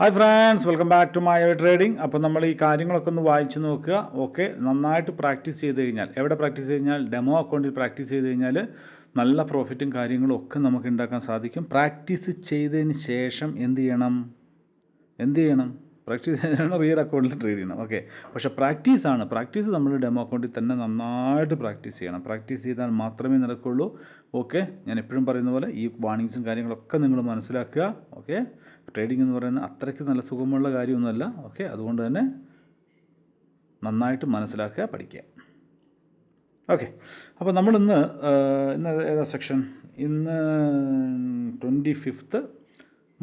Hi friends, welcome back to my trading. അപ്പോൾ നമ്മൾ ഈ കാര്യങ്ങളൊക്കെ ഒന്ന് വായിച്ച് നോക്കുക. ഓക്കെ, നന്നായിട്ട് പ്രാക്ടീസ് ചെയ്ത് കഴിഞ്ഞാൽ, എവിടെ പ്രാക്ടീസ് ചെയ്ത് കഴിഞ്ഞാൽ, ഡെമോ അക്കൗണ്ടിൽ പ്രാക്ടീസ് ചെയ്ത് കഴിഞ്ഞാൽ നല്ല പ്രോഫിറ്റും കാര്യങ്ങളും ഒക്കെ നമുക്ക് ഉണ്ടാക്കാൻ സാധിക്കും. പ്രാക്ടീസ് ചെയ്തതിന് ശേഷം എന്ത് ചെയ്യണം? പ്രാക്ടീസ് ചെയ്താണ് റിയൽ അക്കൗണ്ടിൽ ട്രേഡ് ചെയ്യണം. ഓക്കെ, പക്ഷേ പ്രാക്ടീസ് നമ്മൾ ഡെമോ അക്കൗണ്ടിൽ തന്നെ നന്നായിട്ട് പ്രാക്ടീസ് ചെയ്യണം. പ്രാക്ടീസ് ചെയ്താൽ മാത്രമേ നടക്കുകയുള്ളൂ. ഓക്കെ, ഞാൻ എപ്പോഴും പറയുന്ന പോലെ ഈ വാർണിങ്സും കാര്യങ്ങളൊക്കെ നിങ്ങൾ മനസ്സിലാക്കുക. ഓക്കെ, ട്രേഡിംഗ് എന്ന് പറയുന്നത് അത്രയ്ക്ക് നല്ല സുഖമുള്ള കാര്യമൊന്നുമല്ല. ഓക്കെ, അതുകൊണ്ട് തന്നെ നന്നായിട്ട് മനസ്സിലാക്കുക, പഠിക്കുക. ഓക്കെ, അപ്പോൾ നമ്മളിന്ന് ഏതാ സെക്ഷൻ? ഇന്ന് 25th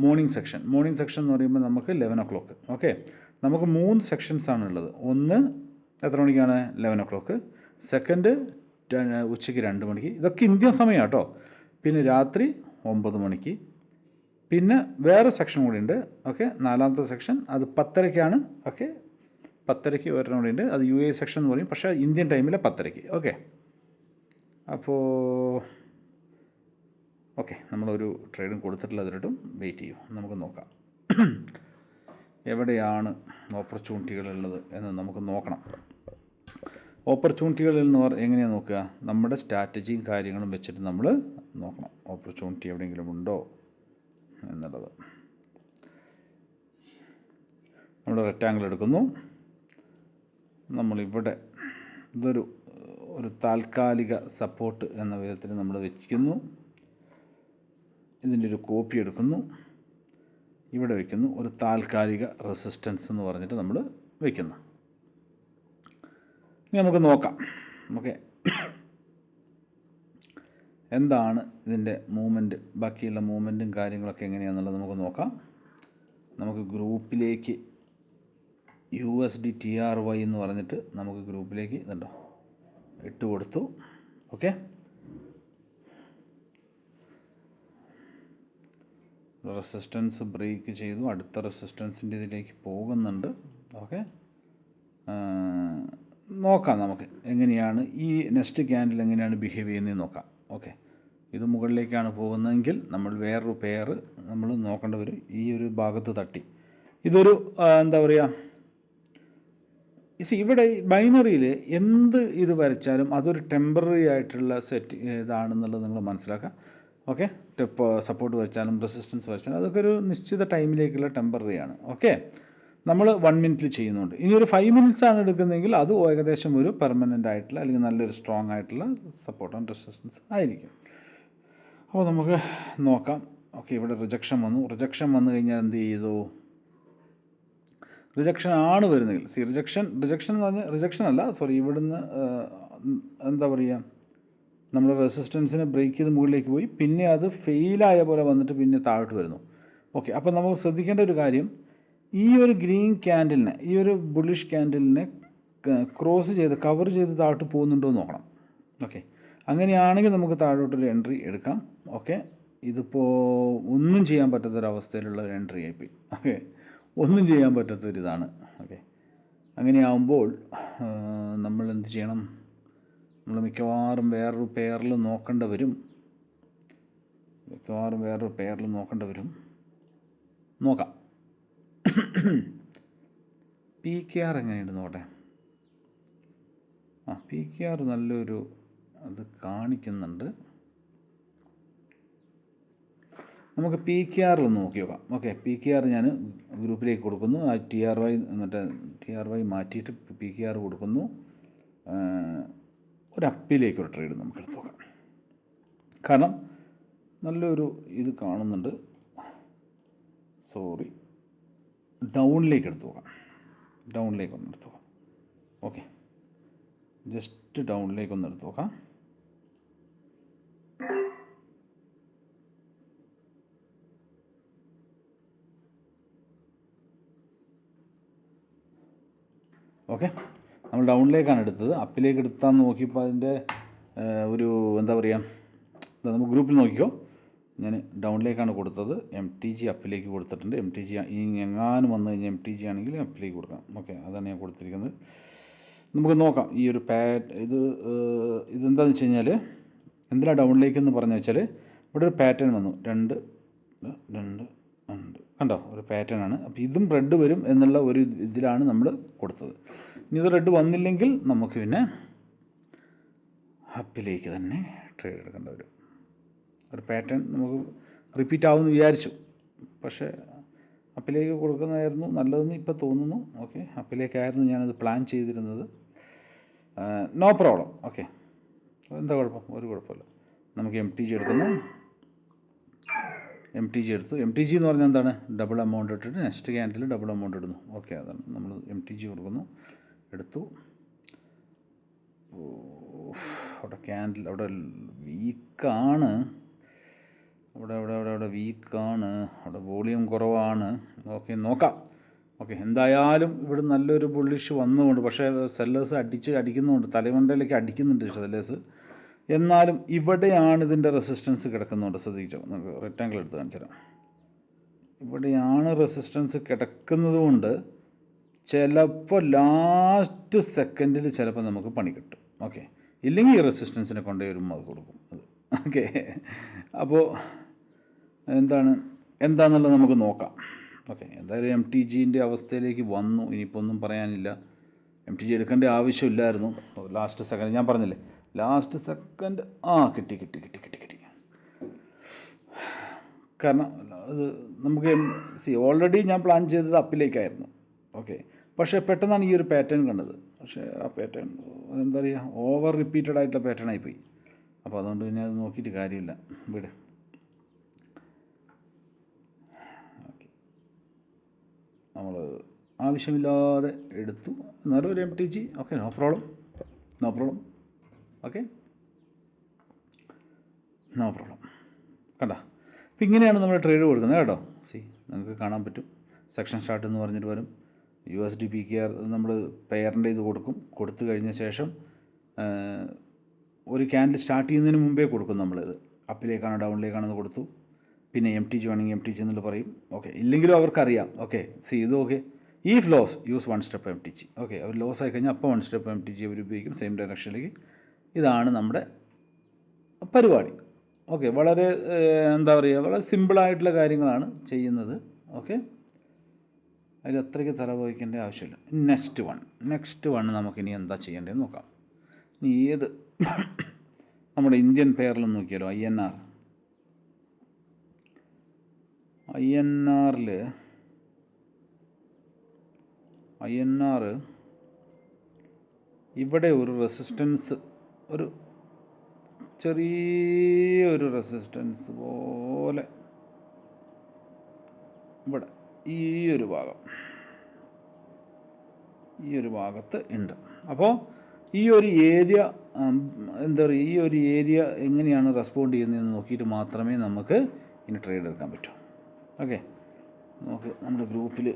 മോർണിംഗ് സെക്ഷൻ എന്ന് പറയുമ്പോൾ നമുക്ക് 11 o'clock. ഓക്കെ, നമുക്ക് 3 സെക്ഷൻസാണ് ഉള്ളത്. ഒന്ന് എത്ര മണിക്കാണ്? 11 o'clock. സെക്കൻഡ് ഉച്ചയ്ക്ക് 2 മണിക്ക്. ഇതൊക്കെ ഇന്ത്യൻ സമയം കേട്ടോ. പിന്നെ രാത്രി 9 മണിക്ക്. പിന്നെ വേറെ സെക്ഷൻ കൂടി ഉണ്ട്. ഓക്കെ, 4ാമത്തെ സെക്ഷൻ അത് 10:30-ക്കാണ്. ഓക്കെ, 10:30-ക്ക് ഒരെണ്ണം കൂടി ഉണ്ട്. അത് UAE സെക്ഷൻ എന്ന് പറയും, പക്ഷേ ഇന്ത്യൻ ടൈമിൽ 10:30-ക്ക്. ഓക്കെ, ഓക്കെ, നമ്മളൊരു ട്രേഡും കൊടുത്തിട്ടില്ല, അതിലിട്ടും വെയിറ്റ് ചെയ്യൂ. നമുക്ക് നോക്കാം എവിടെയാണ് ഓപ്പർച്യൂണിറ്റികളുള്ളത് എന്ന് നമുക്ക് നോക്കണം. ഓപ്പർച്യൂണിറ്റികളിൽ നിന്ന് എങ്ങനെയാണ് നോക്കുക? നമ്മുടെ സ്ട്രാറ്റജിയും കാര്യങ്ങളും വെച്ചിട്ട് നമ്മൾ നോക്കണം ഓപ്പർച്യൂണിറ്റി എവിടെയെങ്കിലും ഉണ്ടോ എന്നുള്ളത്. നമ്മൾ റെക്റ്റാങ്കിൾ എടുക്കുന്നു. നമ്മളിവിടെ ഒരു താൽക്കാലിക സപ്പോർട്ട് എന്ന വിധത്തിൽ നമ്മൾ വയ്ക്കുന്നു. ഇതിൻ്റെ ഒരു കോപ്പി എടുക്കുന്നു, ഇവിടെ വയ്ക്കുന്നു. ഒരു താൽക്കാലിക റെസിസ്റ്റൻസ് എന്ന് പറഞ്ഞിട്ട് നമ്മൾ വയ്ക്കുന്നു. ഇനി നമുക്ക് നോക്കാം. ഓക്കെ, എന്താണ് ഇതിൻ്റെ മൂവ്മെൻറ്റ്, ബാക്കിയുള്ള മൂവ്മെൻറ്റും കാര്യങ്ങളൊക്കെ എങ്ങനെയാണെന്നുള്ളത് നമുക്ക് നോക്കാം. നമുക്ക് ഗ്രൂപ്പിലേക്ക് USD TRY എന്ന് പറഞ്ഞിട്ട് നമുക്ക് ഗ്രൂപ്പിലേക്ക് ഇതുണ്ടോ ഇട്ട് കൊടുത്തു. ഓക്കെ, റെസിസ്റ്റൻസ് ബ്രേക്ക് ചെയ്തു, അടുത്ത റെസിസ്റ്റൻസിൻ്റെ ഇതിലേക്ക് പോകുന്നുണ്ട്. ഓക്കെ, നോക്കാം നമുക്ക് എങ്ങനെയാണ് ഈ നെക്സ്റ്റ് ക്യാൻഡിൽ എങ്ങനെയാണ് ബിഹേവ് ചെയ്യുന്നത് നോക്കാം. ഓക്കെ, ഇത് മുകളിലേക്കാണ് പോകുന്നതെങ്കിൽ നമ്മൾ വേറൊരു പെയർ നമ്മൾ നോക്കേണ്ടി വരും. ഈ ഒരു ഭാഗത്ത് തട്ടി ഇതൊരു എന്താ പറയുക, ഇവിടെ ബൈനറിയിൽ എന്ത് ഇത് വരച്ചാലും അതൊരു ടെമ്പററി ആയിട്ടുള്ള സെറ്റ് ഇതാണെന്നുള്ളത് നിങ്ങൾ മനസ്സിലാക്കുക. ഓക്കെ, സപ്പോർട്ട് വരച്ചാലും റെസിസ്റ്റൻസ് വരച്ചാലും അതൊക്കെ ഒരു നിശ്ചിത ടൈമിലേക്കുള്ള ടെമ്പററിയാണ്. ഓക്കെ, നമ്മൾ 1 മിനിറ്റിൽ ചെയ്യുന്നുണ്ട്. ഇനി ഒരു 5 minutes ആണ് എടുക്കുന്നതെങ്കിൽ അത് ഏകദേശം ഒരു പെർമനൻ്റ് ആയിട്ടുള്ള അല്ലെങ്കിൽ നല്ലൊരു സ്ട്രോങ് ആയിട്ടുള്ള സപ്പോർട്ട് ആൻഡ് റെസിസ്റ്റൻസ് ആയിരിക്കും. അപ്പോൾ നമുക്ക് നോക്കാം. ഓക്കെ, ഇവിടെ റിജക്ഷൻ വന്നു കഴിഞ്ഞാൽ എന്ത് ചെയ്തു? റിജക്ഷൻ ആണ് വരുന്നതെങ്കിൽ റിജക്ഷൻ എന്ന് പറഞ്ഞാൽ റിജക്ഷൻ അല്ല, സോറി, ഇവിടുന്ന് എന്താ പറയുക, നമ്മൾ റെസിസ്റ്റൻസിനെ ബ്രേക്ക് ചെയ്ത് മുകളിലേക്ക് പോയി, പിന്നെ അത് ഫെയിലായ പോലെ വന്നിട്ട് പിന്നെ താഴോട്ട് വരുന്നു. ഓക്കെ, അപ്പോൾ നമുക്ക് ശ്രദ്ധിക്കേണ്ട ഒരു കാര്യം, ഈ ഒരു ഗ്രീൻ ക്യാൻഡിലിനെ, ഈ ഒരു ബുള്ളിഷ് ക്യാൻഡിലിനെ ക്രോസ് ചെയ്ത് കവർ ചെയ്ത് താഴോട്ട് പോകുന്നുണ്ടോ എന്ന് നോക്കണം. ഓക്കെ, അങ്ങനെയാണെങ്കിൽ നമുക്ക് താഴോട്ടൊരു എൻട്രി എടുക്കാം. ഓക്കെ, ഇതിപ്പോൾ ഒന്നും ചെയ്യാൻ പറ്റാത്തൊരവസ്ഥയിലുള്ള ഒരു എൻട്രി ആയിപ്പോയി. ഓക്കെ, ഒന്നും ചെയ്യാൻ പറ്റാത്തൊരിതാണ്. ഓക്കെ, അങ്ങനെയാവുമ്പോൾ നമ്മൾ എന്ത് ചെയ്യണം? നമ്മൾ മിക്കവാറും വേറൊരു പെയറിൽ നോക്കേണ്ടി വരും. നോക്കാം. PKR എങ്ങനെയുണ്ട് നോട്ടെ. PKR നല്ലൊരു അത് കാണിക്കുന്നുണ്ട്. നമുക്ക് PKR ഒന്ന് നോക്കി നോക്കാം. ഓക്കെ, PKR ഞാൻ ഗ്രൂപ്പിലേക്ക് കൊടുക്കുന്നു. ആ TRY മാറ്റിയിട്ട് PKR കൊടുക്കുന്നു. ഒരു അപ്പിലേക്കൊരു ട്രേഡ് നമുക്ക് എടുത്ത് നോക്കാം. കാരണം നല്ലൊരു ഇത് കാണുന്നുണ്ട്. സോറി, ഡൗണിലേക്ക് എടുത്ത് നോക്കാം. ഡൗണിലേക്കൊന്ന് എടുത്ത് നോക്കാം. ഓക്കെ, ജസ്റ്റ് ഡൗണിലേക്കൊന്ന് എടുത്ത് നോക്കാം. ഓക്കെ, നമ്മൾ ഡൗണിലേക്കാണ് എടുത്തത്. അപ്പിലേക്ക് എടുത്താന്ന് നോക്കിയപ്പോൾ അതിൻ്റെ ഒരു എന്താ പറയുക, നമുക്ക് ഗ്രൂപ്പിൽ നോക്കിക്കോ. ഞാൻ ഡൗണിലേക്കാണ് കൊടുത്തത്. MTG അപ്പിലേക്ക് കൊടുത്തിട്ടുണ്ട്. MTG എങ്ങാനും വന്നു കഴിഞ്ഞാൽ MTG ആണെങ്കിൽ അപ്പിലേക്ക് കൊടുക്കാം. ഓക്കെ, അതാണ് ഞാൻ കൊടുത്തിരിക്കുന്നത്. നമുക്ക് നോക്കാം ഈ ഒരു ഇതെന്താണെന്ന് വെച്ച് കഴിഞ്ഞാൽ, എന്തിനാണ് ഡൗണിലേക്ക് എന്ന് പറഞ്ഞു വെച്ചാൽ, ഇവിടെ ഒരു പാറ്റേൺ വന്നു. 2 കണ്ടോ, ഒരു ഒരു പാറ്റേൺ ആണ്. അപ്പോൾ ഇതും റെഡ് വരും എന്നുള്ള ഒരു ഇതിലാണ് നമ്മൾ കൊടുത്തത്. ഇനി ഇത് റെഡ് വന്നില്ലെങ്കിൽ നമുക്ക് പിന്നെ അപ്പിലേക്ക് തന്നെ ട്രേഡ് എടുക്കേണ്ട വരും. ഒരു പാറ്റേൺ നമുക്ക് റിപ്പീറ്റ് ആവുമെന്ന് വിചാരിച്ചു, പക്ഷേ അപ്പിലേക്ക് കൊടുക്കുന്നതായിരുന്നു നല്ലതെന്ന് ഇപ്പോൾ തോന്നുന്നു. ഓക്കെ, അപ്പിലേക്കായിരുന്നു ഞാനത് പ്ലാൻ ചെയ്തിരുന്നത്. No problem. ഓക്കെ, എന്താ കുഴപ്പം? ഒരു കുഴപ്പമില്ല. നമുക്ക് MTG എടുക്കുന്നു. MTG എടുത്തു. MTG എന്ന് പറഞ്ഞാൽ എന്താണ്? ഡബിൾ എമൗണ്ട് ഇട്ടിട്ട് നെക്സ്റ്റ് ക്യാൻഡിൽ ഡബിൾ എമൗണ്ട് ഇടുന്നു. ഓക്കെ, അതാണ് നമ്മൾ MTG കൊടുക്കുന്നു. എടുത്തു. അവിടെ ക്യാൻഡിൽ അവിടെ വീക്കാണ്, അവിടെ വീക്കാണ്, അവിടെ വോളിയം കുറവാണ്. ഓക്കെ, നോക്കാം. ഓക്കെ, എന്തായാലും ഇവിടെ നല്ലൊരു ബുള്ളിഷ് വന്നുകൊണ്ട്, പക്ഷേ സെല്ലേഴ്സ് അടിക്കുന്നുണ്ട്, തലമണ്ടയിലേക്ക് അടിക്കുന്നുണ്ട് സെല്ലേഴ്സ്. എന്നാലും ഇവിടെയാണ് ഇതിൻ്റെ റെസിസ്റ്റൻസ് കിടക്കുന്നുണ്ട്. ശ്രദ്ധിച്ചോ, നമുക്ക് റെക്റ്റാങ്കിൾ എടുത്ത് കാണിച്ചു തരാം. ഇവിടെയാണ് റെസിസ്റ്റൻസ് കിടക്കുന്നത് കൊണ്ട് ചിലപ്പോൾ ലാസ്റ്റ് സെക്കൻഡിൽ ചിലപ്പോൾ നമുക്ക് പണി കിട്ടും. ഓക്കെ, ഇല്ലെങ്കിൽ ഈ റെസിസ്റ്റൻസിനെ കൊണ്ടേ ഒരു അത് കൊടുക്കും അത്. ഓക്കെ, അപ്പോൾ എന്താണെന്നുള്ളത് നമുക്ക് നോക്കാം. ഓക്കെ, എന്തായാലും MTGൻ്റെ അവസ്ഥയിലേക്ക് വന്നു. ഇനിയിപ്പോൾ ഒന്നും പറയാനില്ല. MTG എടുക്കേണ്ട ആവശ്യമില്ലായിരുന്നു. ലാസ്റ്റ് സെക്കൻഡ് ഞാൻ പറഞ്ഞില്ലേ, ലാസ്റ്റ് സെക്കൻഡ് കിട്ടി. കാരണം അത് നമുക്ക് ഓൾറെഡി ഞാൻ പ്ലാൻ ചെയ്തത് അപ്പിലേക്കായിരുന്നു. ഓക്കെ, പക്ഷേ പെട്ടെന്നാണ് ഈ ഒരു പാറ്റേൺ കണ്ടത്. പക്ഷേ ആ പാറ്റേൺ എന്താ പറയുക, ഓവർ റിപ്പീറ്റഡ് ആയിട്ടുള്ള പാറ്റേൺ ആയിപ്പോയി. അപ്പോൾ അതുകൊണ്ട് പിന്നെ അത് നോക്കിയിട്ട് കാര്യമില്ല, വിട്. ഓക്കെ, നമ്മൾ ആവശ്യമില്ലാതെ എടുത്തു. എന്നാലും ഒരു MTG. Okay, no problem. Okay, no problem. കണ്ട, അപ്പോൾ ഇങ്ങനെയാണ് നമ്മൾ ട്രേഡ് കൊടുക്കുന്നത് കേട്ടോ. നിങ്ങൾക്ക് കാണാൻ പറ്റും. സെക്ഷൻ സ്റ്റാർട്ട് എന്ന് പറഞ്ഞിട്ട് വരും. USD PKR നമ്മൾ പെയറിൻ്റെ ഇത് കൊടുത്തു കഴിഞ്ഞ ശേഷം ഒരു ക്യാൻഡിൽ സ്റ്റാർട്ട് ചെയ്യുന്നതിന് മുമ്പേ കൊടുക്കും നമ്മളിത്. അപ്പിലേക്കാണോ ഡൗണിലേക്കാണെന്ന് കൊടുത്തു. പിന്നെ MTG വേണമെങ്കിൽ MTG എന്നുള്ളത് പറയും. ഓക്കെ, ഇല്ലെങ്കിലും അവർക്കറിയാം. ഓക്കെ, ഇത് ഓക്കെ, ഈ loss use 1 step MTG. Okay, അവർ ലോസ് ആയി കഴിഞ്ഞാൽ അപ്പോൾ 1 സ്റ്റെപ്പ് MTG അവർ ഉപയോഗിക്കും സെയിം ഡയറക്ഷനിലേക്ക്. ഇതാണ് നമ്മുടെ പരിപാടി. ഓക്കെ, വളരെ വളരെ സിമ്പിളായിട്ടുള്ള കാര്യങ്ങളാണ് ചെയ്യുന്നത്. ഓക്കെ, അതിൽ അത്രയ്ക്ക് തലപോയിക്കേണ്ട ആവശ്യമില്ല. നെക്സ്റ്റ് വൺ നമുക്കിനി എന്താ ചെയ്യേണ്ടതെന്ന് നോക്കാം. ഇനി ഏത് നമ്മുടെ ഇന്ത്യൻ പെയറിലും നോക്കിയാലോ, INR ഇവിടെ ഒരു റെസിസ്റ്റൻസ്, ഒരു ചെറിയൊരു റെസിസ്റ്റൻസ് പോലെ ഇവിടെ ഈ ഒരു ഭാഗത്ത് ഉണ്ട്. അപ്പോൾ ഈ ഒരു ഏരിയ ഈ ഒരു ഏരിയ എങ്ങനെയാണ് റെസ്പോണ്ട് ചെയ്യുന്നതെന്ന് നോക്കിയിട്ട് മാത്രമേ നമുക്ക് ഇനി ട്രേഡ് എടുക്കാൻ പറ്റൂ. ഓക്കെ, നമുക്ക് നമ്മുടെ ഗ്രൂപ്പിൽ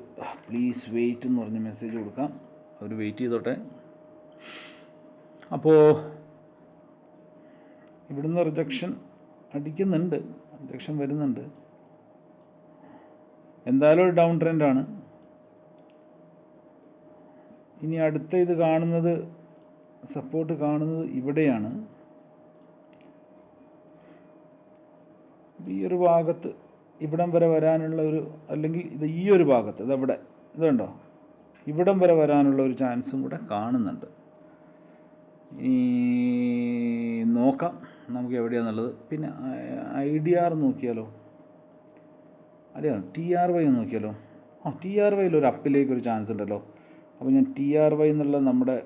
പ്ലീസ് വെയിറ്റ് എന്ന് പറഞ്ഞ് മെസ്സേജ് കൊടുക്കാം. അവർ വെയിറ്റ് ചെയ്തോട്ടെ. അപ്പോൾ ഇവിടുന്ന് റിജക്ഷൻ വരുന്നുണ്ട്. എന്തായാലും ഒരു ഡൗൺ ട്രെൻഡാണ്. ഇനി അടുത്ത ഇത് കാണുന്നത്, സപ്പോർട്ട് കാണുന്നത് ഇവിടെയാണ്. ഈ ഒരു ഭാഗത്ത് ഇവിടം വരെ വരാനുള്ള ഒരു, അല്ലെങ്കിൽ ഈ ഒരു ഭാഗത്ത് ഇതുണ്ടോ, ഇവിടം വരെ വരാനുള്ള ഒരു ചാൻസും കൂടെ കാണുന്നുണ്ട്. ഈ നോക്കാം നമുക്ക് എവിടെയാണെന്നുള്ളത്. പിന്നെ IDR നോക്കിയാലോ, അറിയാം, TRY നോക്കിയാലോ. TRYയിൽ ഒരു അപ്പിലേക്കൊരു ചാൻസ് ഉണ്ടല്ലോ. അപ്പോൾ ഞാൻ TRY എന്നുള്ള നമ്മുടെ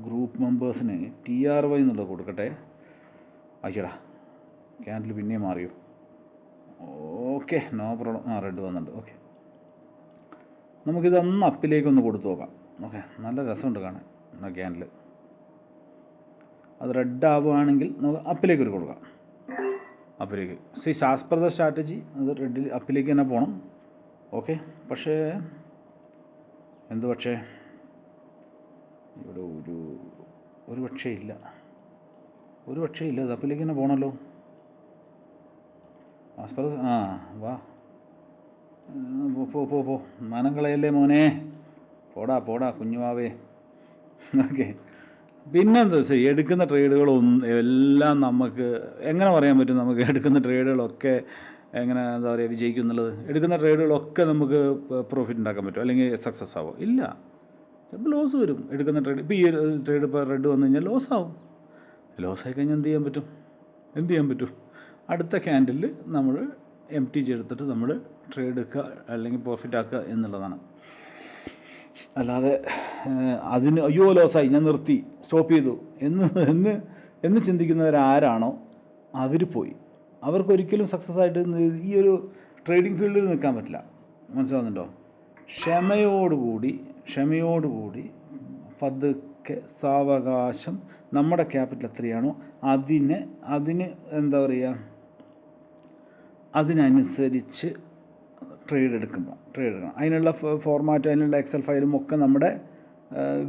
ഗ്രൂപ്പ് മെമ്പേഴ്സിന് TRY എന്നുള്ളത് കൊടുക്കട്ടെ. അയ്യടാ, ക്യാൻഡിൽ പിന്നെയും മാറിയോ? Okay, no problem. റെഡ് വന്നിട്ടുണ്ട്. ഓക്കെ, നമുക്കിതൊന്ന് അപ്പിലേക്കൊന്ന് കൊടുത്തു നോക്കാം. ഓക്കെ, നല്ല രസമുണ്ട് കാണാൻ ക്യാൻഡിൽ. അത് റെഡ് ആവുകയാണെങ്കിൽ നമുക്ക് അപ്പിലേക്ക് കൊടുക്കാം. അപ്പിലേക്ക് ആസ് പെർ ദ സ്ട്രാറ്റജി അത് അപ്പിലേക്ക് തന്നെ പോകണം. ഓക്കെ, പക്ഷേ ഇവിടെ ഒരു പക്ഷേ ഇല്ല, അത് അപ്പിലേക്ക് തന്നെ പോകണമല്ലോ. ആസ് പെർ വാ, പോ മാനം കളയല്ലേ മോനെ, പോടാ കുഞ്ഞുവാവേ. ഓക്കെ, പിന്നെന്താ എടുക്കുന്ന ട്രേഡുകളൊന്നും എല്ലാം നമുക്ക് എങ്ങനെ പറയാൻ പറ്റും? നമുക്ക് എടുക്കുന്ന ട്രേഡുകളൊക്കെ എങ്ങനെ എന്താ പറയുക വിജയിക്കും എന്നുള്ളത്. എടുക്കുന്ന ട്രേഡുകളൊക്കെ നമുക്ക് പ്രോഫിറ്റ് ഉണ്ടാക്കാൻ പറ്റും അല്ലെങ്കിൽ സക്സസ് ആവും? ഇല്ല, ചിലപ്പോൾ ലോസ് വരും. എടുക്കുന്ന ട്രേഡ് ഇപ്പോൾ ഈ ഒരു ട്രേഡ് ഇപ്പോൾ റെഡ് വന്നു കഴിഞ്ഞാൽ ലോസ് ആവും. ലോസ് ആയി കഴിഞ്ഞാൽ എന്ത് ചെയ്യാൻ പറ്റും? അടുത്ത ക്യാൻഡിൽ നമ്മൾ എംപ്റ്റി ചെയ്തെടുത്തിട്ട് നമ്മൾ ട്രേഡ് എടുക്കുക അല്ലെങ്കിൽ പ്രോഫിറ്റ് ആക്കുക എന്നുള്ളതാണ്. അല്ലാതെ അതിന് അയ്യോ ലോസായി ഞാൻ നിർത്തി സ്റ്റോപ്പ് ചെയ്തു എന്ന് ചിന്തിക്കുന്നവരാരാണോ അവർ പോയി. അവർക്കൊരിക്കലും സക്സസ് ആയിട്ട് ഈ ഒരു ട്രേഡിംഗ് ഫീൽഡിൽ നിൽക്കാൻ പറ്റില്ല. മനസ്സിലാവുന്നുണ്ടോ? ക്ഷമയോടുകൂടി പതുക്കെ സാവകാശം നമ്മുടെ ക്യാപിറ്റൽ എത്രയാണോ അതിന് എന്താ പറയുക, അതിനനുസരിച്ച് ട്രേഡ് എടുക്കണം. അതിനുള്ള ഫോർമാറ്റ്, അതിനുള്ള എക്സൽ ഫയലും ഒക്കെ നമ്മുടെ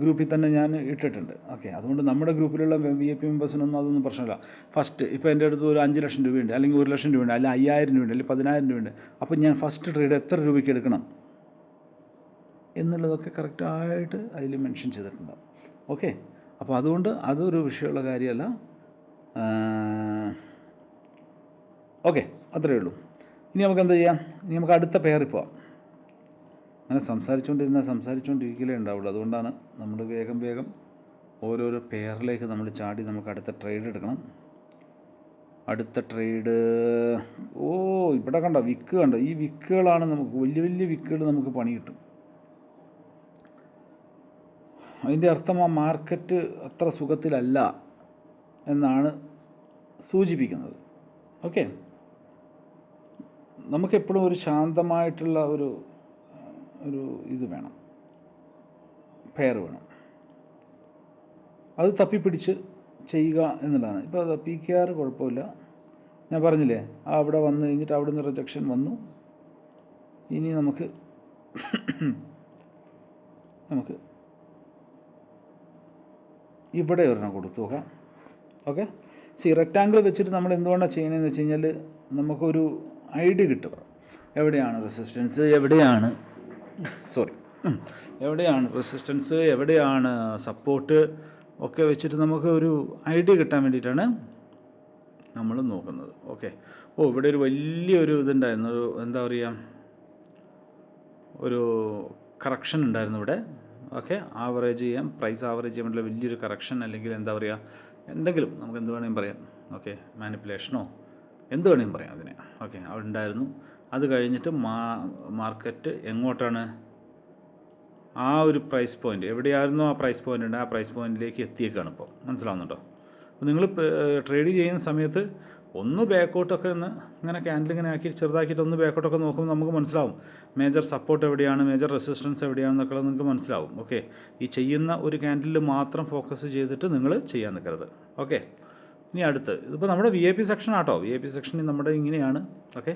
ഗ്രൂപ്പിൽ തന്നെ ഞാൻ ഇട്ടിട്ടുണ്ട്. ഓക്കെ, അതുകൊണ്ട് നമ്മുടെ ഗ്രൂപ്പിലുള്ള VIP മെമ്പേഴ്സിനൊന്നും അതൊന്നും പ്രശ്നമില്ല. ഫസ്റ്റ് ഇപ്പോൾ എൻ്റെ അടുത്ത് ഒരു 5 ലക്ഷം രൂപയുണ്ട്, അല്ലെങ്കിൽ 1 ലക്ഷം രൂപയുണ്ട്, അല്ലെങ്കിൽ 5000 രൂപയുണ്ട്, അല്ലെങ്കിൽ 10000 രൂപയുണ്ട്. അപ്പോൾ ഞാൻ ഫസ്റ്റ് ട്രേഡ് എത്ര രൂപയ്ക്ക് എടുക്കണം എന്നുള്ളതൊക്കെ കറക്റ്റായിട്ട് അതിൽ മെൻഷൻ ചെയ്തിട്ടുണ്ടാവും. ഓക്കെ, അപ്പോൾ അതുകൊണ്ട് അതൊരു വിഷയമുള്ള കാര്യമല്ല. ഓക്കെ, അത്രയേ ഉള്ളൂ. ഇനി നമുക്ക് എന്താ ചെയ്യാം? ഇനി നമുക്ക് അടുത്ത പെയറിൽ പോവാം. അങ്ങനെ സംസാരിച്ചുകൊണ്ടിരിക്കലേ ഉണ്ടാവുള്ളൂ. അതുകൊണ്ടാണ് നമ്മൾ വേഗം ഓരോരോ പെയറിലേക്ക് നമ്മൾ ചാടി നമുക്ക് അടുത്ത ട്രേഡ് എടുക്കണം. അടുത്ത ട്രേഡ് ഇവിടെ കണ്ടോ, വിക്ക് കണ്ടോ? ഈ വിക്കുകളാണ് നമുക്ക് വലിയ വിക്കുകൾ നമുക്ക് പണി കിട്ടും. അതിൻ്റെ അർത്ഥം ആ മാർക്കറ്റ് അത്ര സുഖത്തിലല്ല എന്നാണ് സൂചിപ്പിക്കുന്നത്. ഓക്കെ, നമുക്കെപ്പോഴും ഒരു ശാന്തമായിട്ടുള്ള ഒരു ഇത് വേണം, പെയർ വേണം. അത് തപ്പിപ്പിടിച്ച് ചെയ്യുക എന്നുള്ളതാണ്. ഇപ്പോൾ അത് PKR കുഴപ്പമില്ല, ഞാൻ പറഞ്ഞില്ലേ, അവിടെ വന്നു കഴിഞ്ഞിട്ട് അവിടെ നിന്ന് റിജക്ഷൻ വന്നു. ഇനി നമുക്ക് ഇവിടെ ഒരെണ്ണം കൊടുത്തു നോക്കാം. ഓക്കെ, റെക്റ്റാങ്കിൾ വെച്ചിട്ട് നമ്മൾ എന്തുകൊണ്ടാണ് ചെയ്യണമെന്ന് വെച്ച് കഴിഞ്ഞാൽ നമുക്കൊരു ഐഡിയ കിട്ടും. എവിടെയാണ് റെസിസ്റ്റൻസ്, എവിടെയാണ് സപ്പോർട്ട് ഒക്കെ വെച്ചിട്ട് നമുക്ക് ഒരു ഐഡിയ കിട്ടാൻ വേണ്ടിയിട്ടാണ് നമ്മൾ നോക്കുന്നത്. ഓക്കെ, ഇവിടെ ഒരു വലിയൊരു ഇതുണ്ടായിരുന്നു, എന്താ പറയുക, ഒരു കറക്ഷൻ ഉണ്ടായിരുന്നു ഇവിടെ. ഓക്കെ, പ്രൈസ് ആവറേജ് ചെയ്യാൻ വേണ്ടിയുള്ള വലിയൊരു കറക്ഷൻ, അല്ലെങ്കിൽ എന്താ പറയുക, എന്തെങ്കിലും നമുക്ക് എന്ത് വേണമെങ്കിലും പറയാം. ഓക്കെ, മാനിപ്പുലേഷനോ എന്ത് വേണമെങ്കിലും പറയാം അതിനെ. ഓക്കെ, അവിടെ ഉണ്ടായിരുന്നു. അത് കഴിഞ്ഞിട്ട് മാർക്കറ്റ് എങ്ങോട്ടാണ്, ആ ഒരു പ്രൈസ് പോയിൻ്റ് എവിടെയായിരുന്നോ ആ പ്രൈസ് പോയിൻ്റ് ഉണ്ട്, ആ പ്രൈസ് പോയിൻറ്റിലേക്ക് എത്തിയേക്കാണ് ഇപ്പോൾ. മനസ്സിലാവുന്നുണ്ടോ? അപ്പോൾ നിങ്ങൾ ട്രേഡ് ചെയ്യുന്ന സമയത്ത് ഒന്ന് ബാക്കൗട്ടൊക്കെ ഇങ്ങനെ ക്യാൻഡിൽ ഇങ്ങനെ ആക്കി ചെറുതാക്കിയിട്ട് ഒന്ന് ബാക്കൗട്ടൊക്കെ നോക്കുമ്പോൾ നമുക്ക് മനസ്സിലാവും മേജർ സപ്പോർട്ട് എവിടെയാണ്, മേജർ റെസിസ്റ്റൻസ് എവിടെയാണെന്നൊക്കെ നിങ്ങൾക്ക് മനസ്സിലാവും. ഓക്കെ, ഈ ചെയ്യുന്ന ഒരു ക്യാൻഡിൽ മാത്രം ഫോക്കസ് ചെയ്തിട്ട് നിങ്ങൾ ചെയ്യാൻ നിൽക്കരുത്. ഓക്കെ, ഇനി ഇതിപ്പോൾ നമ്മുടെ VIP സെക്ഷൻ ആട്ടോ. VIP സെക്ഷനിൽ നമ്മുടെ ഇങ്ങനെയാണ്. ഓക്കെ,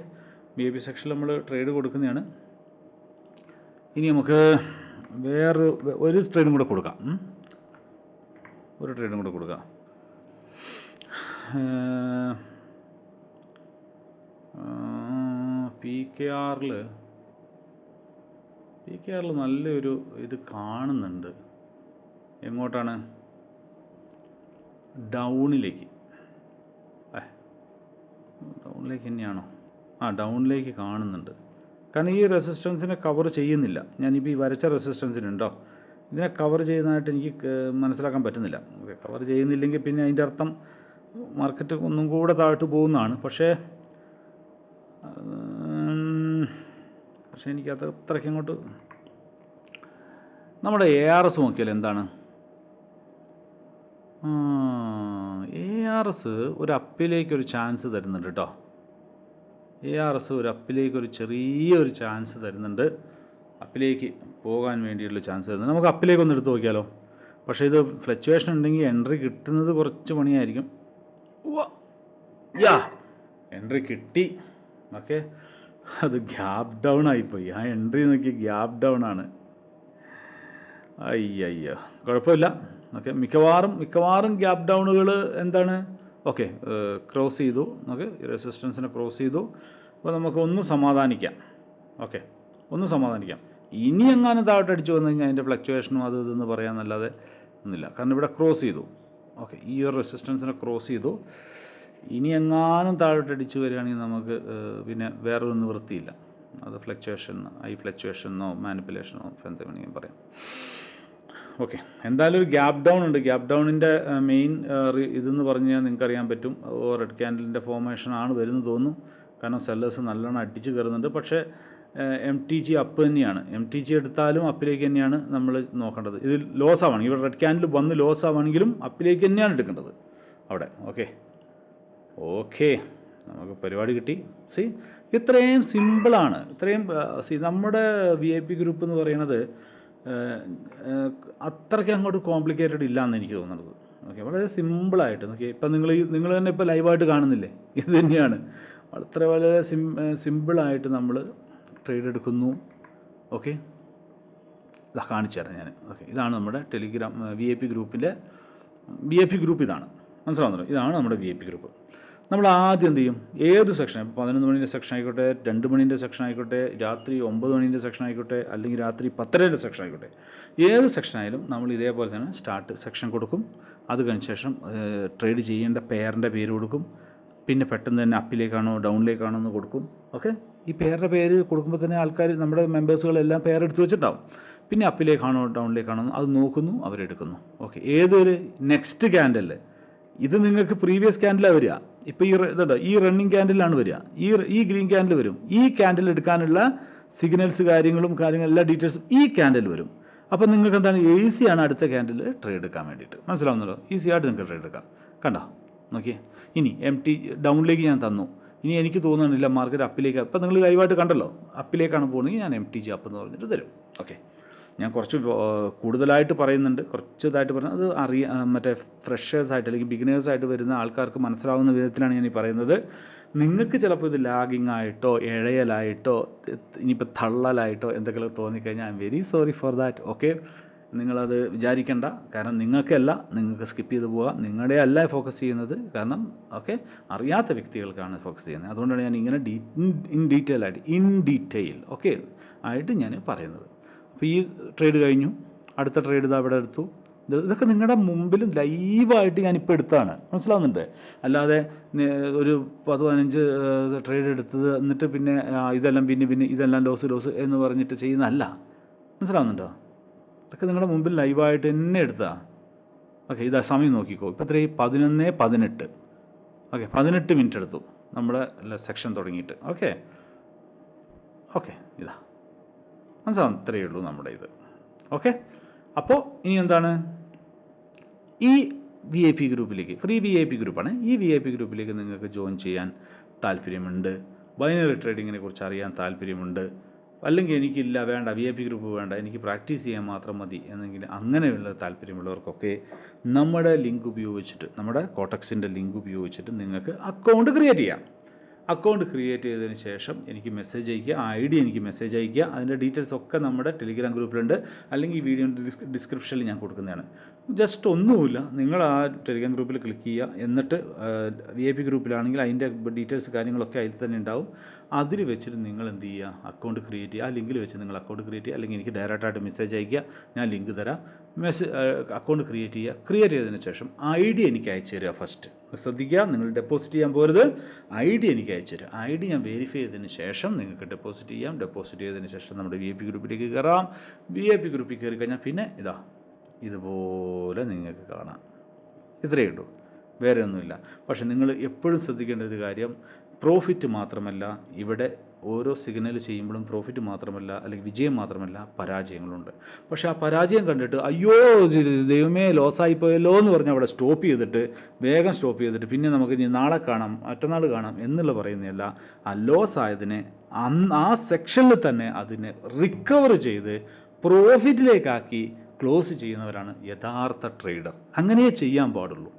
VIP സെക്ഷനിൽ നമ്മൾ ട്രേഡ് കൊടുക്കുന്നതാണ്. ഇനി നമുക്ക് ഒരു ട്രേഡും കൂടെ കൊടുക്കാം. PKRൽ നല്ലൊരു ഇത് കാണുന്നുണ്ട്. എങ്ങോട്ടാണ്? ഡൗണിലേക്ക് തന്നെയാണോ? ഡൗണിലേക്ക് കാണുന്നുണ്ട്. കാരണം ഈ റെസിസ്റ്റൻസിനെ കവർ ചെയ്യുന്നില്ല. ഞാനിപ്പോൾ ഈ വരച്ച റെസിസ്റ്റൻസിനുണ്ടോ, ഇതിനെ കവർ ചെയ്യുന്നതായിട്ട് എനിക്ക് മനസ്സിലാക്കാൻ പറ്റുന്നില്ല. കവർ ചെയ്യുന്നില്ലെങ്കിൽ പിന്നെ അതിൻ്റെ അർത്ഥം മാർക്കറ്റ് ഒന്നും കൂടെ താഴ്ത്തു പോകുന്നതാണ്. പക്ഷേ എനിക്കത് അത്രയ്ക്ക് അങ്ങോട്ട് നമ്മുടെ ARS നോക്കിയാൽ എന്താണ്? ARS ഒരു അപ്പിലേക്കൊരു ചാൻസ് തരുന്നുണ്ട് കേട്ടോ. ARS ഒരു അപ്പിലേക്കൊരു ചെറിയൊരു ചാൻസ് തരുന്നുണ്ട്. അപ്പിലേക്ക് പോകാൻ വേണ്ടിയിട്ടുള്ള ചാൻസ് തരുന്നുണ്ട്. നമുക്ക് അപ്പിലേക്കൊന്ന് എടുത്ത് നോക്കിയാലോ. പക്ഷേ ഇത് ഫ്ലക്ച്വേഷൻ ഉണ്ടെങ്കിൽ എൻട്രി കിട്ടുന്നത് കുറച്ച് പണിയായിരിക്കും. എൻട്രി കിട്ടി. ഓക്കെ, അത് ഗ്യാപ്പ് ഡൗൺ ആയിപ്പോയി. ആ എൻട്രി നോക്കി ഗ്യാപ്പ് ഡൗൺ ആണ്. അയ്യോ, കുഴപ്പമില്ല. ഓക്കെ, മിക്കവാറും ഗ്യാപ്പ് ഡൗണുകൾ എന്താണ്? ഓക്കെ, ക്രോസ് ചെയ്തു. ഓക്കെ, റെസിസ്റ്റൻസിനെ ക്രോസ് ചെയ്തു. അപ്പോൾ നമുക്ക് ഒന്ന് സമാധാനിക്കാം. ഓക്കെ, ഇനി എങ്ങാനും താഴോട്ട് അടിച്ചു വന്നു കഴിഞ്ഞാൽ അതിൻ്റെ ഫ്ലക്ച്വേഷനും അത് ഇതെന്ന് പറയാമെന്നല്ലാതെ ഒന്നുമില്ല. കാരണം ഇവിടെ ക്രോസ് ചെയ്തു. ഓക്കെ, ഈ ഒരു റെസിസ്റ്റൻസിനെ ക്രോസ് ചെയ്തു. ഇനി എങ്ങാനും താഴോട്ടടിച്ച് വരികയാണെങ്കിൽ നമുക്ക് പിന്നെ വേറൊരു നിവൃത്തിയില്ല. അത് ഫ്ലക്ച്വേഷൻ, ഫ്ലക്ച്വേഷനോ മാനിപ്പുലേഷനോ എന്ത് വേണമെങ്കിലും പറയാം. ഓക്കെ, എന്തായാലും ഒരു ഗ്യാപ്പ് ഡൗൺ ഉണ്ട്. ഗ്യാപ്പ് ഡൗണിൻ്റെ മെയിൻ ഇതെന്ന് പറഞ്ഞാൽ നിങ്ങൾക്കറിയാൻ പറ്റും, റെഡ് ക്യാൻഡലിൻ്റെ ഫോർമേഷൻ ആണ് വരുന്നത് തോന്നുന്നു. കാരണം സെല്ലേഴ്സ് നല്ലോണം അടിച്ച് കയറുന്നുണ്ട്. പക്ഷേ MTG അപ്പ് തന്നെയാണ്. MTG എടുത്താലും അപ്പിലേക്ക് തന്നെയാണ് നമ്മൾ നോക്കേണ്ടത്. ഇത് ലോസ് ആവുകയാണെങ്കിൽ, ഇവിടെ റെഡ് ക്യാൻഡിൽ വന്ന് ലോസ് ആവുകയാണെങ്കിലും അപ്പിലേക്ക് തന്നെയാണ് എടുക്കേണ്ടത് അവിടെ. ഓക്കെ നമുക്ക് പരിപാടി കിട്ടി. ഇത്രയും സിമ്പിളാണ്. നമ്മുടെ VIP ഗ്രൂപ്പ് എന്ന് പറയുന്നത് അത്രയ്ക്ക് അങ്ങോട്ട് കോംപ്ലിക്കേറ്റഡ് ഇല്ല എന്ന് എനിക്ക് തോന്നുന്നത്. വളരെ സിമ്പിളായിട്ട് ഇപ്പം നിങ്ങൾ തന്നെ ഇപ്പോൾ ലൈവായിട്ട് കാണുന്നില്ലേ, ഇത് തന്നെയാണ്. വളരെ സിമ്പിളായിട്ട് നമ്മൾ ട്രേഡ് എടുക്കുന്നു. ഇതാ കാണിച്ചു തരാം ഞാൻ. ഇതാണ് നമ്മുടെ ടെലിഗ്രാം VIP ഗ്രൂപ്പിൻ്റെ VIP ഗ്രൂപ്പ്. ഇതാണ്, മനസ്സിലാവുന്നല്ലോ. ഇതാണ് നമ്മുടെ VIP ഗ്രൂപ്പ്. നമ്മൾ ആദ്യം എന്ത് ചെയ്യും, ഏത് സെക്ഷൻ, 11 മണീൻ്റെ സെക്ഷൻ ആയിക്കോട്ടെ, 2 മണീൻ്റെ സെക്ഷൻ ആയിക്കോട്ടെ, രാത്രി 9 മണീൻ്റെ സെക്ഷൻ ആയിക്കോട്ടെ, അല്ലെങ്കിൽ രാത്രി 10:30 സെക്ഷൻ ആയിക്കോട്ടെ, ഏത് സെക്ഷനായാലും നമ്മൾ ഇതേപോലെ തന്നെ സ്റ്റാർട്ട് സെക്ഷൻ കൊടുക്കും. അത് കഴിഞ്ഞ ശേഷം ട്രേഡ് ചെയ്യേണ്ട പെയറിൻ്റെ പേര് കൊടുക്കും. പിന്നെ പെട്ടെന്ന് തന്നെ അപ്പിലേക്കാണോ ഡൗണിലേക്കാണോ എന്ന് കൊടുക്കും. ഈ പെയറിൻ്റെ പേര് കൊടുക്കുമ്പോൾ തന്നെ ആൾക്കാർ, നമ്മുടെ മെമ്പേഴ്സുകളെല്ലാം പെയർ എടുത്ത് വെച്ചിട്ടുണ്ടാവും. പിന്നെ അപ്പിലേക്കാണോ ഡൗണിലേക്കാണോ അത് നോക്കുന്നു, അവരെടുക്കുന്നു. ഏതൊരു നെക്സ്റ്റ് ക്യാൻഡലിൽ ഇത് നിങ്ങൾക്ക് പ്രീവിയസ് ക്യാൻഡിലാണ് വരിക. ഇപ്പോൾ ഈ റണ്ണിങ് ക്യാൻഡിലാണ് വരിക. ഈ ഗ്രീൻ ക്യാൻഡിൽ വരും. ഈ ക്യാൻഡിൽ എടുക്കാനുള്ള സിഗ്നൽസ് കാര്യങ്ങളും എല്ലാ ഡീറ്റെയിൽസും ഈ ക്യാൻഡിൽ വരും. അപ്പോൾ നിങ്ങൾക്ക് എന്താണ്, ഈസിയാണ് അടുത്ത ക്യാൻഡിൽ ട്രേഡ് എടുക്കാൻ വേണ്ടിയിട്ട്. മനസ്സിലാവുന്നല്ലോ, ഈസി ആയിട്ട് നിങ്ങൾക്ക് ട്രേഡ് എടുക്കാം. കണ്ടോ, ഇനി ഡൗണിലേക്ക് ഞാൻ തന്നു. ഇനി എനിക്ക് തോന്നുന്നില്ല മാർക്കറ്റ് അപ്പിലേക്ക്. ഇപ്പം നിങ്ങൾ ലൈവായിട്ട് കണ്ടല്ലോ, അപ്പിലേക്കാണ് പോകുന്നതെങ്കിൽ ഞാൻ MTG അപ്പ് എന്ന് പറഞ്ഞിട്ട് തരും. ഞാൻ കുറച്ച് കൂടുതലായിട്ട് പറയുന്നുണ്ട്, കുറച്ചതായിട്ട് പറയുന്നത് അത് മറ്റേ ഫ്രഷേഴ്സായിട്ട് അല്ലെങ്കിൽ ബിഗിനേഴ്സായിട്ട് വരുന്ന ആൾക്കാർക്ക് മനസ്സിലാവുന്ന വിധത്തിലാണ് ഞാൻ ഈ പറയുന്നത്. നിങ്ങൾക്ക് ചിലപ്പോൾ ഇത് ലാഗിങ് ആയിട്ടോ ഇഴയലായിട്ടോ ഇനിയിപ്പോൾ തള്ളലായിട്ടോ എന്തെങ്കിലും തോന്നിക്കഴിഞ്ഞാൽ I am very sorry for that. നിങ്ങളത് വിചാരിക്കേണ്ട. കാരണം നിങ്ങൾക്ക് സ്കിപ്പ് ചെയ്ത് പോകാം. നിങ്ങളുടെ അല്ല ഫോക്കസ് ചെയ്യുന്നത്. കാരണം അറിയാത്ത വ്യക്തികൾക്കാണ് ഫോക്കസ് ചെയ്യുന്നത്. അതുകൊണ്ടാണ് ഞാൻ ഇങ്ങനെ ഇൻ ഡീറ്റെയിൽ ആയിട്ട് ഞാൻ പറയുന്നത്. അപ്പോൾ ഈ ട്രേഡ് കഴിഞ്ഞു, അടുത്ത ട്രേഡ് ഇതാ ഇവിടെ എടുത്തു. ഇതൊക്കെ നിങ്ങളുടെ മുമ്പിൽ ലൈവായിട്ട് ഞാനിപ്പോൾ എടുത്താണ്, മനസ്സിലാവുന്നുണ്ട്. അല്ലാതെ ഒരു 10-15 ട്രേഡ് എടുത്തത് എന്നിട്ട് പിന്നെ ഇതെല്ലാം പിന്നെ ഇതെല്ലാം ലോസ് എന്ന് പറഞ്ഞിട്ട് ചെയ്യുന്നതല്ല, മനസ്സിലാവുന്നുണ്ടോ. ഇതൊക്കെ നിങ്ങളുടെ മുമ്പിൽ ലൈവായിട്ട് തന്നെ എടുത്താ. ഇതാ സമയം നോക്കിക്കോ. ഇപ്പോൾ എത്രയും 11:18. 18 മിനിറ്റ് എടുത്തു നമ്മുടെ സെക്ഷൻ തുടങ്ങിയിട്ട്. ഇതാ മനസ്സിലാവും, ഇത്രയേ ഉള്ളൂ നമ്മുടെ ഇത്. അപ്പോൾ ഇനി എന്താണ്, ഈ VIP ഗ്രൂപ്പിലേക്ക്, ഫ്രീ VIP ഗ്രൂപ്പാണ്. ഈ VIP ഗ്രൂപ്പിലേക്ക് നിങ്ങൾക്ക് ജോയിൻ ചെയ്യാൻ താല്പര്യമുണ്ട്, ബൈനറി ട്രേഡിങ്ങിനെ കുറിച്ച് അറിയാൻ താല്പര്യമുണ്ട്, അല്ലെങ്കിൽ എനിക്കില്ല വേണ്ട VIP ഗ്രൂപ്പ് വേണ്ട, എനിക്ക് പ്രാക്ടീസ് ചെയ്യാൻ മാത്രം മതി എന്നെങ്കിൽ അങ്ങനെയുള്ള താല്പര്യമുള്ളവർക്കൊക്കെ നമ്മുടെ ലിങ്ക് ഉപയോഗിച്ചിട്ട്, നമ്മുടെ കോട്ടക്സിൻ്റെ ലിങ്ക് ഉപയോഗിച്ചിട്ട് നിങ്ങൾക്ക് അക്കൗണ്ട് ക്രിയേറ്റ് ചെയ്യാം. അക്കൗണ്ട് ക്രിയേറ്റ് ചെയ്തതിന് ശേഷം എനിക്ക് മെസ്സേജ് അയയ്ക്കുക, ID എനിക്ക് മെസ്സേജ് അയയ്ക്കുക. അതിൻ്റെ ഡീറ്റെയിൽസ് ഒക്കെ നമ്മുടെ ടെലിഗ്രാം ഗ്രൂപ്പിലുണ്ട്, അല്ലെങ്കിൽ ഈ വീഡിയോൻ്റെ ഡിസ്ക്രിപ്ഷനിൽ ഞാൻ കൊടുക്കുന്നതാണ്. ജസ്റ്റ് ഒന്നുമില്ല, നിങ്ങൾ ആ ടെലിഗ്രാം ഗ്രൂപ്പിൽ ക്ലിക്ക് ചെയ്യുക. എന്നിട്ട് VIP ഗ്രൂപ്പിലാണെങ്കിൽ അതിൻ്റെ ഡീറ്റെയിൽസ് കാര്യങ്ങളൊക്കെ അതിൽ തന്നെ ഉണ്ടാവും. അതിൽ വെച്ചിട്ട് നിങ്ങൾ എന്ത് ചെയ്യുക, അക്കൗണ്ട് ക്രിയേറ്റ് ചെയ്യുക. ആ ലിങ്കിൽ വെച്ച് നിങ്ങൾ അക്കൗണ്ട് ക്രിയേറ്റ് ചെയ്യുക, അല്ലെങ്കിൽ എനിക്ക് ഡയറക്റ്റായിട്ട് മെസ്സേജ് അയയ്ക്കുക, ഞാൻ ലിങ്ക് തരാം. അക്കൗണ്ട് ക്രിയേറ്റ് ചെയ്യുക. ക്രിയേറ്റ് ചെയ്തതിന് ശേഷം ID എനിക്ക് അയച്ചു തരിക. ഫസ്റ്റ് ശ്രദ്ധിക്കുക, നിങ്ങൾ ഡെപ്പോസിറ്റ് ചെയ്യാൻ പോരുത്. ID എനിക്ക് അയച്ചു തരിക. ID ഞാൻ വെരിഫൈ ചെയ്തതിന് ശേഷം നിങ്ങൾക്ക് ഡെപ്പോസിറ്റ് ചെയ്യാം. ഡെപ്പോസിറ്റ് ചെയ്തതിന് ശേഷം നമ്മുടെ VIP ഗ്രൂപ്പിലേക്ക് കയറാം. VIP ഗ്രൂപ്പിൽ കയറി കഴിഞ്ഞാൽ പിന്നെ ഇതുപോലെ നിങ്ങൾക്ക് കാണാം. ഇത്രയേ ഉള്ളൂ, വേറെ ഒന്നുമില്ല. പക്ഷെ നിങ്ങൾ എപ്പോഴും ശ്രദ്ധിക്കേണ്ട ഒരു കാര്യം, പ്രോഫിറ്റ് മാത്രമല്ല, ഇവിടെ ഓരോ സിഗ്നൽ ചെയ്യുമ്പോഴും പ്രോഫിറ്റ് മാത്രമല്ല, അല്ലെങ്കിൽ വിജയം മാത്രമല്ല, പരാജയങ്ങളുണ്ട്. പക്ഷേ ആ പരാജയം കണ്ടിട്ട് അയ്യോ ദൈവമേ ലോസായിപ്പോയല്ലോ എന്ന് പറഞ്ഞ് അവിടെ വേഗം സ്റ്റോപ്പ് ചെയ്തിട്ട് പിന്നെ നമുക്ക് ഇനി നാളെ കാണാം, മറ്റന്നാൾ കാണാം എന്നുള്ള പറയുന്നതല്ല. ആ ലോസ് ആയതിനെ ആ സെക്ഷനിൽ തന്നെ അതിനെ റിക്കവർ ചെയ്ത് പ്രോഫിറ്റിലേക്കാക്കി ക്ലോസ് ചെയ്യുന്നവരാണ് യഥാർത്ഥ ട്രേഡർ. അങ്ങനെയേ ചെയ്യാൻ പാടുള്ളൂ.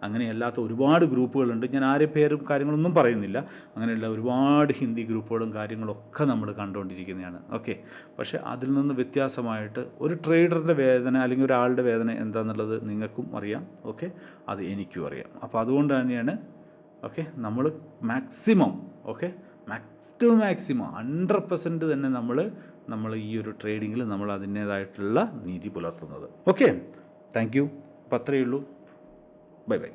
അങ്ങനെയല്ലാത്ത ഒരുപാട് ഗ്രൂപ്പുകളുണ്ട്. ഞാൻ ആരെ പേരും കാര്യങ്ങളൊന്നും പറയുന്നില്ല. അങ്ങനെയുള്ള ഒരുപാട് ഹിന്ദി ഗ്രൂപ്പുകളും കാര്യങ്ങളൊക്കെ നമ്മൾ കണ്ടുകൊണ്ടിരിക്കുന്നതാണ്. പക്ഷേ അതിൽ നിന്ന് വ്യത്യാസമായിട്ട് ഒരു ട്രേഡറിൻ്റെ വേദന അല്ലെങ്കിൽ ഒരാളുടെ വേദന എന്താണെന്നുള്ളത് നിങ്ങൾക്കും അറിയാം. അത് എനിക്കും അറിയാം. അപ്പോൾ അതുകൊണ്ട് തന്നെയാണ് നമ്മൾ മാക്സിമം 100% തന്നെ നമ്മൾ ഈ ഒരു ട്രേഡിങ്ങിൽ നമ്മൾ അതിൻ്റേതായിട്ടുള്ള നീതി പുലർത്തുന്നത്. Thank you. അപ്പോൾ അത്രയേ ഉള്ളൂ. Bye bye.